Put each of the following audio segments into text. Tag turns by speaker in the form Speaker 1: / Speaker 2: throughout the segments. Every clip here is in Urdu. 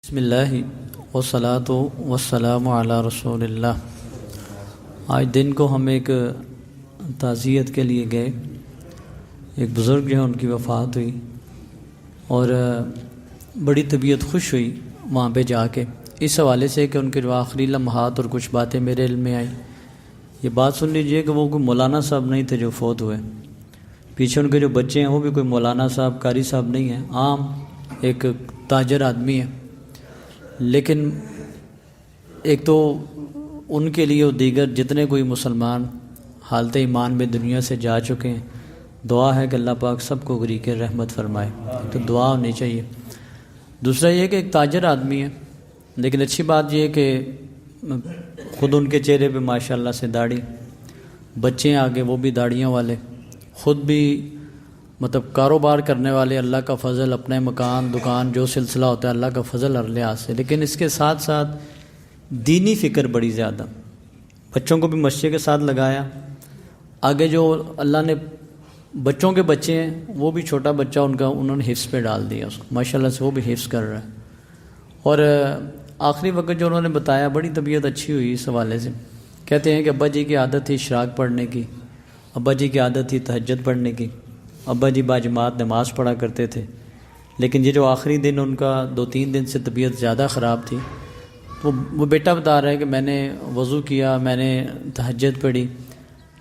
Speaker 1: بسم اللہ والصلاۃ والسلام علی رسول اللہ۔ آج دن کو ہم ایک تعزیت کے لیے گئے، ایک بزرگ جو ہے ان کی وفات ہوئی اور بڑی طبیعت خوش ہوئی وہاں پہ جا کے، اس حوالے سے کہ ان کے جو آخری لمحات اور کچھ باتیں میرے علم میں آئیں۔ یہ بات سن لیجئے کہ وہ کوئی مولانا صاحب نہیں تھے جو فوت ہوئے، پیچھے ان کے جو بچے ہیں وہ بھی کوئی مولانا صاحب قاری صاحب نہیں ہیں، عام ایک تاجر آدمی ہے، لیکن ایک تو ان کے لیے دیگر جتنے کوئی مسلمان حالت ایمان میں دنیا سے جا چکے ہیں، دعا ہے کہ اللہ پاک سب کو غریق رحمت فرمائے، تو دعا ہونی چاہیے۔ دوسرا یہ کہ ایک تاجر آدمی ہے، لیکن اچھی بات یہ ہے کہ خود ان کے چہرے پہ ماشاءاللہ سے داڑھی، بچے ہیں آگے وہ بھی داڑھیوں والے، خود بھی مطلب کاروبار کرنے والے، اللہ کا فضل، اپنے مکان دکان جو سلسلہ ہوتا ہے اللہ کا فضل ہر لحاظ سے، لیکن اس کے ساتھ ساتھ دینی فکر بڑی زیادہ، بچوں کو بھی مسجد کے ساتھ لگایا، آگے جو اللہ نے بچوں کے بچے ہیں وہ بھی چھوٹا بچہ ان کا انہوں نے حفظ پہ ڈال دیا اس کو، ماشاءاللہ سے وہ بھی حفظ کر رہا ہے، اور آخری وقت جو انہوں نے بتایا بڑی طبیعت اچھی ہوئی اس حوالے سے، کہتے ہیں کہ ابا جی کی عادت تھی اشراق پڑھنے کی، ابا جی کی عادت تھی تہجد پڑھنے کی، ابا جی باجماعت نماز پڑھا کرتے تھے، لیکن یہ جو آخری دن ان کا 2-3 دن سے طبیعت زیادہ خراب تھی، وہ بیٹا بتا رہا ہے کہ میں نے وضو کیا، میں نے تہجد پڑھی،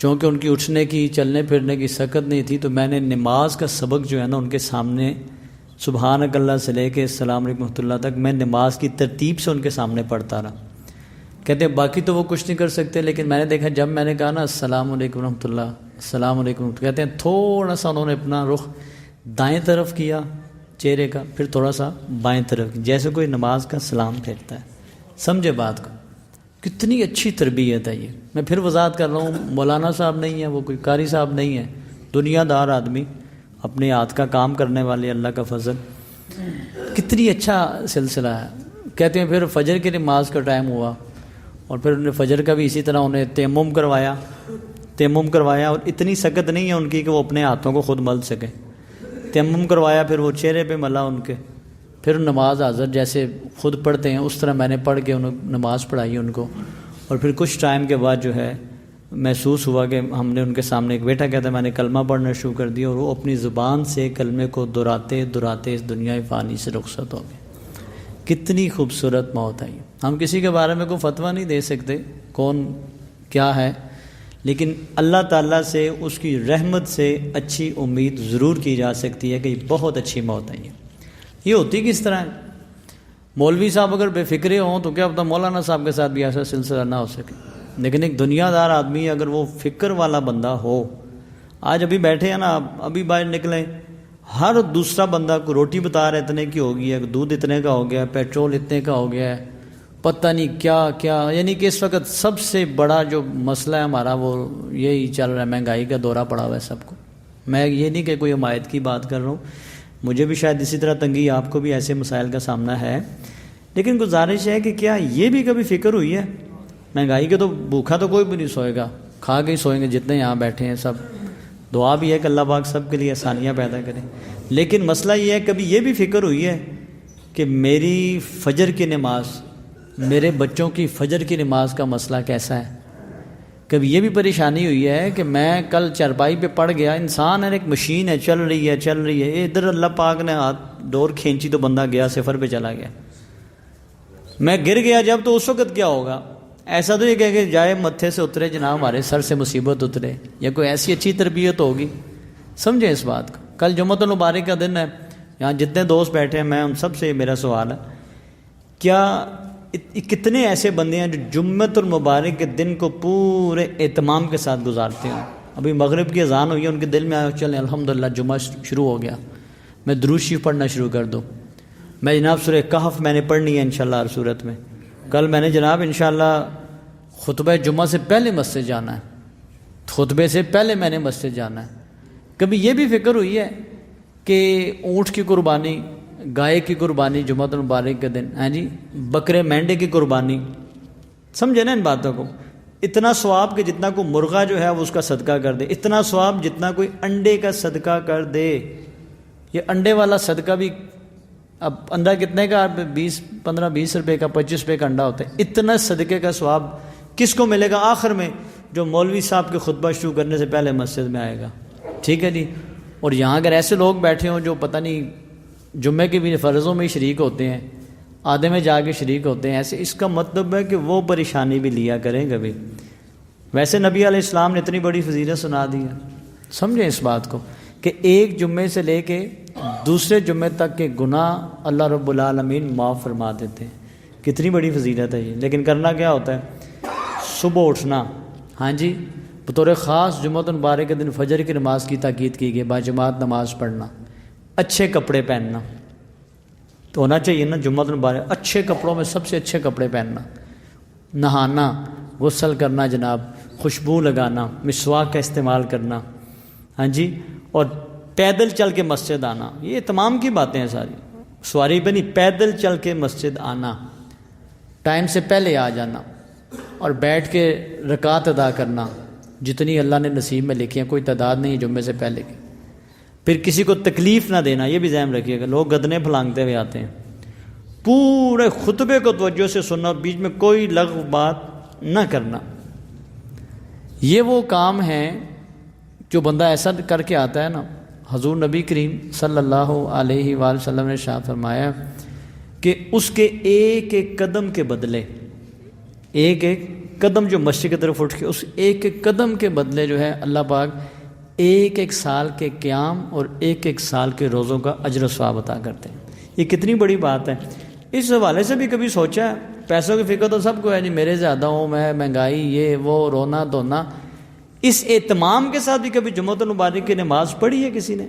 Speaker 1: چونکہ ان کی اٹھنے کی چلنے پھرنے کی سکت نہیں تھی، تو میں نے نماز کا سبق جو ہے نا ان کے سامنے سبحانک اللہ سے لے کے السلام علیکم ورحمۃ اللہ تک میں نماز کی ترتیب سے ان کے سامنے پڑھتا رہا۔ کہتے ہیں باقی تو وہ کچھ نہیں کر سکتے، لیکن میں نے دیکھا جب میں نے کہا نا السلام علیکم ورحمۃ اللہ، السلام علیکم، کہتے ہیں تھوڑا سا انہوں نے اپنا رخ دائیں طرف کیا چہرے کا، پھر تھوڑا سا بائیں طرف، جیسے کوئی نماز کا سلام پھیرتا ہے۔ سمجھے بات کو، کتنی اچھی تربیت ہے یہ۔ میں پھر وضاحت کر رہا ہوں، مولانا صاحب نہیں ہے وہ، کوئی قاری صاحب نہیں ہے، دنیا دار آدمی، اپنے ہاتھ کا کام کرنے والے، اللہ کا فضل، کتنی اچھا سلسلہ ہے۔ کہتے ہیں پھر فجر کی نماز کا ٹائم ہوا اور پھر انہیں فجر کا بھی اسی طرح انہیں تیمم کروایا، اور اتنی سکت نہیں ہے ان کی کہ وہ اپنے ہاتھوں کو خود مل سکے، تیمم کروایا، پھر وہ چہرے پہ ملا ان کے، پھر نماز حاضر جیسے خود پڑھتے ہیں اس طرح میں نے پڑھ کے انہیں نماز پڑھائی ان کو، اور پھر کچھ ٹائم کے بعد جو ہے محسوس ہوا کہ ہم نے ان کے سامنے، ایک بیٹا کہتا ہے میں نے کلمہ پڑھنا شروع کر دیا اور وہ اپنی زبان سے کلمے کو دہراتے دہراتے اس دنیا فانی سے رخصت ہو گئے۔ کتنی خوبصورت موت ہے یہ۔ ہم کسی کے بارے میں کوئی فتویٰ نہیں دے سکتے کون کیا ہے، لیکن اللہ تعالیٰ سے اس کی رحمت سے اچھی امید ضرور کی جا سکتی ہے کہ یہ بہت اچھی موت ہے۔ یہ ہوتی کس طرح ہے؟ مولوی صاحب اگر بے فکرے ہوں تو کیا پتہ مولانا صاحب کے ساتھ بھی ایسا سلسلہ نہ ہو سکے، لیکن ایک دنیا دار آدمی اگر وہ فکر والا بندہ ہو، آج ابھی بیٹھے ہیں نا، ابھی باہر نکلیں، ہر دوسرا بندہ کو روٹی بتا رہا ہے اتنے کی ہو گئی ہے، دودھ اتنے کا ہو گیا ہے، پیٹرول اتنے کا ہو گیا ہے، پتہ نہیں کیا کیا، یعنی کہ اس وقت سب سے بڑا جو مسئلہ ہے ہمارا وہ یہی چل رہا ہے، مہنگائی کا دورہ پڑا ہوا ہے سب کو۔ میں یہ نہیں کہ کوئی حمایت کی بات کر رہا ہوں، مجھے بھی شاید اسی طرح تنگی، آپ کو بھی ایسے مسائل کا سامنا ہے، لیکن گزارش ہے کہ کیا یہ بھی کبھی فکر ہوئی ہے؟ مہنگائی کے تو بھوکا تو کوئی بھی نہیں سوئے گا، کھا کے ہی سوئیں گے جتنے یہاں بیٹھے ہیں سب۔ دعا بھی ہے کہ اللہ پاک سب کے لیے آسانیاں پیدا کرے، لیکن مسئلہ یہ ہے کبھی یہ بھی فکر ہوئی ہے کہ میری فجر کی نماز، میرے بچوں کی فجر کی نماز کا مسئلہ کیسا ہے؟ کبھی یہ بھی پریشانی ہوئی ہے کہ میں کل چارپائی پہ پڑ گیا، انسان ہے ایک مشین ہے، چل رہی ہے، ادھر اللہ پاک نے ہاتھ ڈور کھینچی تو بندہ گیا، سفر پہ چلا گیا، میں گر گیا جب، تو اس وقت کیا ہوگا؟ ایسا تو یہ کہ جائے متھے سے اترے جناب ہمارے سر سے مصیبت اترے، یا کوئی ایسی اچھی تربیت ہوگی؟ سمجھیں اس بات کو۔ کل جمعۃ المبارک کا دن ہے، یہاں جتنے دوست بیٹھے ہیں میں ان سب سے میرا سوال ہے، کیا کتنے ایسے بندے ہیں جو جمعۃ المبارک کے دن کو پورے اہتمام کے ساتھ گزارتے ہیں؟ ابھی مغرب کی اذان ہوئی ہے، ان کے دل میں آیا چلیں الحمدللہ جمعہ شروع ہو گیا، میں درود شریف پڑھنا شروع کر دوں، میں جناب سورہ کہف میں نے پڑھنی ہے انشاءاللہ ہر صورت میں، کل میں نے جناب انشاءاللہ خطبہ جمعہ سے پہلے مسجد جانا ہے، خطبے سے پہلے میں نے مسجد جانا ہے۔ کبھی یہ بھی فکر ہوئی ہے کہ اونٹ کی قربانی، گائے کی قربانی جمعۃ المبارک کے دن، ہاں جی، بکرے مینڈے کی قربانی، سمجھے نا ان باتوں کو؟ اتنا ثواب کہ جتنا کوئی مرغا جو ہے وہ اس کا صدقہ کر دے، اتنا ثواب جتنا کوئی انڈے کا صدقہ کر دے۔ یہ انڈے والا صدقہ بھی اب انڈا کتنے کا؟ 15-20 روپے کا، 25 روپے کا انڈا ہوتا ہے. اتنا صدقے کا ثواب کس کو ملے گا آخر میں؟ جو مولوی صاحب کے خطبہ شروع کرنے سے پہلے مسجد میں آئے گا. ٹھیک ہے جی. اور یہاں اگر ایسے لوگ بیٹھے ہوں جو پتہ نہیں جمعے کے بھی فرضوں میں ہی شریک ہوتے ہیں، آدھے میں جا کے شریک ہوتے ہیں ایسے، اس کا مطلب ہے کہ وہ پریشانی بھی لیا کریں کبھی. ویسے نبی علیہ السلام نے اتنی بڑی فضیلت سنا دی ہے. سمجھیں اس بات کو کہ ایک جمعے سے لے کے دوسرے جمعے تک کے گناہ اللہ رب العالمین معاف فرما دیتے ہیں. کتنی بڑی فضیلت ہے یہ. لیکن کرنا کیا ہوتا ہے؟ صبح اٹھنا، ہاں جی، بطور خاص جمعۃ المبارک کے دن فجر کی نماز کی تاکید کی گئی، باجماعت نماز پڑھنا، اچھے کپڑے پہننا تو ہونا چاہیے نا. جمعۃ المبارک اچھے کپڑوں میں سب سے اچھے کپڑے پہننا، نہانا، غسل کرنا جناب، خوشبو لگانا، مسواک کا استعمال کرنا، ہاں جی، اور پیدل چل کے مسجد آنا. یہ تمام کی باتیں ہیں ساری. سواری پہ نہیں، پیدل چل کے مسجد آنا، ٹائم سے پہلے آ جانا اور بیٹھ کے رکعت ادا کرنا جتنی اللہ نے نصیب میں لکھی ہیں، کوئی تعداد نہیں جمعے سے پہلے کی. پھر کسی کو تکلیف نہ دینا، یہ بھی ذہن رکھیے گا. لوگ گدنے پھلانگتے ہوئے آتے ہیں، پورے خطبے کو توجہ سے سننا، بیچ میں کوئی لغو بات نہ کرنا. یہ وہ کام ہیں جو بندہ ایسا کر کے آتا ہے نا. حضور نبی کریم صلی اللہ علیہ وآلہ وسلم نے ارشاد فرمایا کہ اس کے ایک ایک قدم کے بدلے، ایک ایک قدم جو مسجد کی طرف اٹھ کے، اس ایک ایک قدم کے بدلے جو ہے اللہ پاک ایک ایک سال کے قیام اور ایک ایک سال کے روزوں کا اجر و ثواب عطا کرتے ہیں. یہ کتنی بڑی بات ہے. اس حوالے سے بھی کبھی سوچا ہے؟ پیسوں کی فکر تو سب کو ہے جی، میرے زیادہ ہوں میں، مہنگائی، یہ وہ، رونا دھونا. اس اہتمام کے ساتھ بھی کبھی جمعۃ المبارک کی نماز پڑھی ہے کسی نے؟